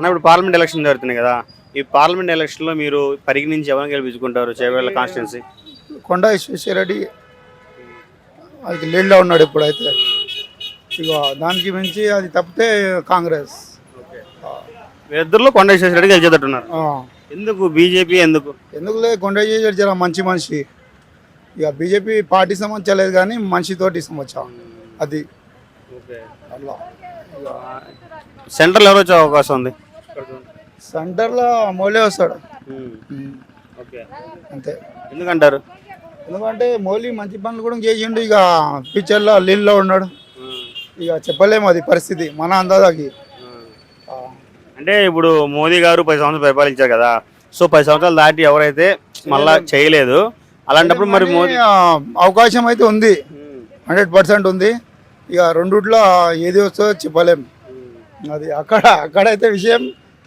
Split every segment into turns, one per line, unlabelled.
అన్న ఇప్పుడు parliament election జరుగుతున్నాయి కదా, ఈ పార్లమెంట్ ఎలక్షన్లో మీరు పరిగణించి ఎవరిని గెలిపించుకుంటారు చేవేళ్ళ కాన్స్టిట్యున్సీ?
కొండ విశ్వేశ్వరరెడ్డి అది లీడ్లో ఉన్నాడు ఇప్పుడైతే. ఇక దానికి మించి అది తప్పితే కాంగ్రెస్.
వీరిద్దరిలో కొండ విశ్వేశ్వరరెడ్డి గెలిచేటట్టున్నారు.
ఆ.
ఎందుకు బీజేపీ ఎందుకు?
ఎందుకులే, కొండ విశ్వేశ్వరరెడ్డి జర మంచి మనిషి. ఇక బీజేపీ పార్టీ సంబంధించలేదు కానీ మనిషితోటి సంబంధించా అది అట్లా.
సెంట్రల్ ఎవరు వచ్చే అవకాశం ఉంది?
సెంటర్లో మోలే వస్తాడు
ఓకే,
అంతే.
ఎందుకంటారు?
ఎందుకంటే మోలీ మంచి పనులు కూడా చేసిండు. ఇక ఫ్యూచర్లో లీడ్లో ఉన్నాడు. ఇక చెప్పలేము అది పరిస్థితి మన అందాజాకి.
అంటే ఇప్పుడు మోదీ గారు 10 సంవత్సరాలు పరిపాలించారు కదా, సో 10 సంవత్సరాలు దాటి ఎవరైతే మళ్ళా చేయలేదు, అలాంటప్పుడు మరి మోదీ
అవకాశం అయితే ఉంది, 100% ఉంది. ఇక రెండుట్లో ఏది వస్తుందో చెప్పలేము. అది అక్కడైతే విషయం.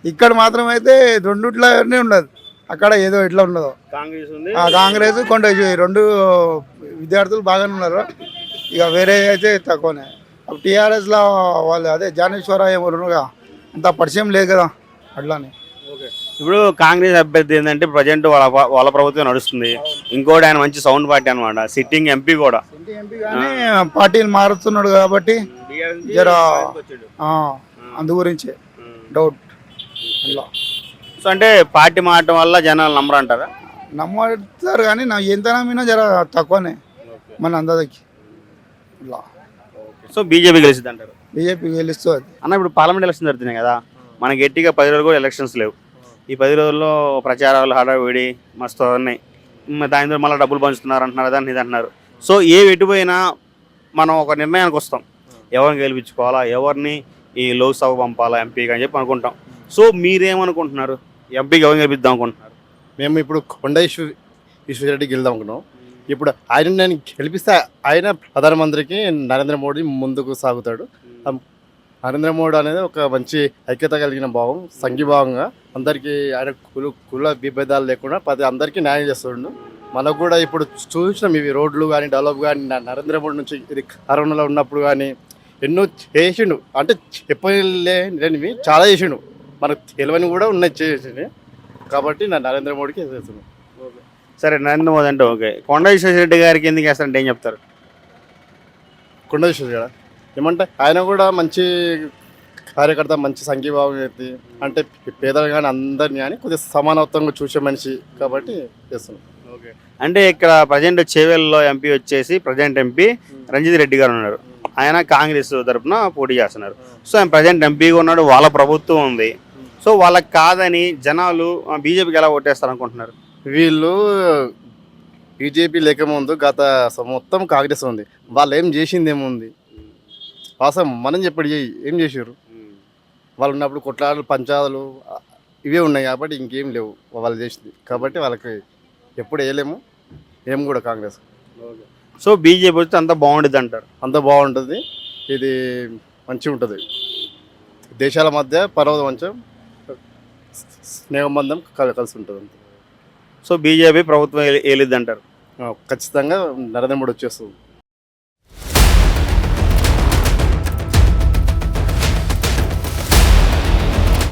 ఇక్కడ మాత్రం అయితే రెండుట్లో ఉండదు. అక్కడ ఏదో ఎట్లా ఉన్నదో
కాంగ్రెస్ ఉంది,
కాంగ్రెస్ కొండ రెండు విద్యార్థులు బాగానే ఉన్నారు. ఇక వేరే అయితే తక్కువనే. అప్పుడు టీఆర్ఎస్లో వాళ్ళు అదే జానేశ్వర ఏమోగా అంత పరిచయం లేదు కదా అట్లానే.
ఇప్పుడు కాంగ్రెస్ అభ్యర్థి ఏంటంటే ప్రజెంట్ వాళ్ళ ప్రభుత్వం నడుస్తుంది. ఇంకోటి ఆయన మంచి సౌండ్ పార్టీ అనమాట, సిట్టింగ్ ఎంపీ కూడా.
ఎంపీ కానీ పార్టీలు మారుతున్నాడు కాబట్టి జర అందు గురించే డౌట్ అట్లా.
సో అంటే పార్టీ మారటం వల్ల జనాలు నమ్మరు అంటారా?
నమ్ముతారు కానీ నా ఎంత నమ్మినా జర తక్కువనే మన అందాజకి ఇలా.
సో బీజేపీ గెలిచింది అంటారు?
బీజేపీ గెలుస్తుంది
అన్న. ఇప్పుడు పార్లమెంట్ ఎలక్షన్ జరుగుతున్నాయి కదా, మనకి గట్టిగా 10 రోజులు కూడా ఎలక్షన్స్ లేవు. ఈ 10 రోజుల్లో ప్రచారాలు హడావిడి మస్తు ఉన్నాయి. దాని ద్వారా మళ్ళీ డబ్బులు పంచుతున్నారు అంటున్నారు, దాన్ని ఇది అంటున్నారు. సో ఎటుపోయినా మనం ఒక నిర్ణయానికి వస్తాం, ఎవరిని గెలిపించుకోవాలా, ఎవరిని ఈ లోక్సభ పంపాలా ఎంపీగా అని చెప్పి అనుకుంటాం. సో మీరేమనుకుంటున్నారు, ఎంపీకి ఎవరిని గెలిపిద్దాం అనుకుంటున్నారు?
మేము ఇప్పుడు కొండ విశ్వేశ్వరరెడ్డి గెలుద్దాం అనుకున్నాం. ఇప్పుడు ఆయన నేను గెలిపిస్తే ఆయన ప్రధానమంత్రికి నరేంద్ర మోడీ ముందుకు సాగుతాడు. నరేంద్ర మోడీ అనేది ఒక మంచి ఐక్యత కలిగిన భావం, సంఘీభావంగా అందరికీ ఆయన కుల విభేదాలు లేకుండా అందరికీ న్యాయం చేస్తుండు. మనకు కూడా ఇప్పుడు చూసినాం ఇవి రోడ్లు కానీ డెవలప్ కానీ నరేంద్ర మోడీ నుంచి ఇది కరోనాలో ఉన్నప్పుడు కానీ ఎన్నో చేసిండు. అంటే చెప్పలేనివి చాలా చేసిండు, మనకు తెలియని కూడా ఉన్నాయి చేసింది. కాబట్టి నరేంద్ర మోడీకి చేస్తున్నాం.
సరే, నరేంద్ర మోదీ అంటే ఓకే. కొండ విశ్వేశ్వరరెడ్డి గారికి ఎందుకు వేస్తారంటే ఏం చెప్తారు?
కొండ విశ్వేశ్వరరెడ్డి ఏమంటే ఆయన కూడా మంచి కార్యకర్త, మంచి సంఘీభావం వ్యక్తి. అంటే పేదలు కానీ అందరినీ కానీ కొద్దిగా సమానత్వంగా చూసే మనిషి కాబట్టి చేస్తున్నాం.
ఓకే. అంటే ఇక్కడ ప్రజెంట్ చేవేళ్ళలో ఎంపీ వచ్చేసి ప్రజెంట్ ఎంపీ రంజిత్ రెడ్డి గారు ఉన్నారు. ఆయన కాంగ్రెస్ తరఫున పోటీ చేస్తున్నారు. సో ఆయన ప్రజెంట్ ఎంపీగా ఉన్నాడు, వాళ్ళ ప్రభుత్వం ఉంది. సో వాళ్ళకి కాదని జనాలు బీజేపీకి ఎలా ఓటేస్తారు అనుకుంటున్నారు?
వీళ్ళు బీజేపీ లేకముందు గత మొత్తం కాంగ్రెస్ ఉంది. వాళ్ళు ఏం చేసింది ఏముంది? వాస్తవం మనం చెప్పాడు ఏం చేసారు. వాళ్ళు ఉన్నప్పుడు కొట్లాటలు పంచాలు ఇవే ఉన్నాయి కాబట్టి ఇంకేం లేవు వాళ్ళు చేసింది. కాబట్టి వాళ్ళకి ఎప్పుడు వేయలేము, ఏం కూడా కాంగ్రెస్.
సో బీజేపీ వస్తే అంత బాగుంటుంది అంటారు?
అంత బాగుంటుంది, ఇది మంచిగా ఉంటుంది. దేశాల మధ్య పర్వతం స్నేహబంధం కలిసి ఉంటుంది అంతే.
సో బీజేపీ ప్రభుత్వం ఏలిద్ది అంటారు?
ఖచ్చితంగా నరేంద్ర మోడీ వచ్చేస్తుంది.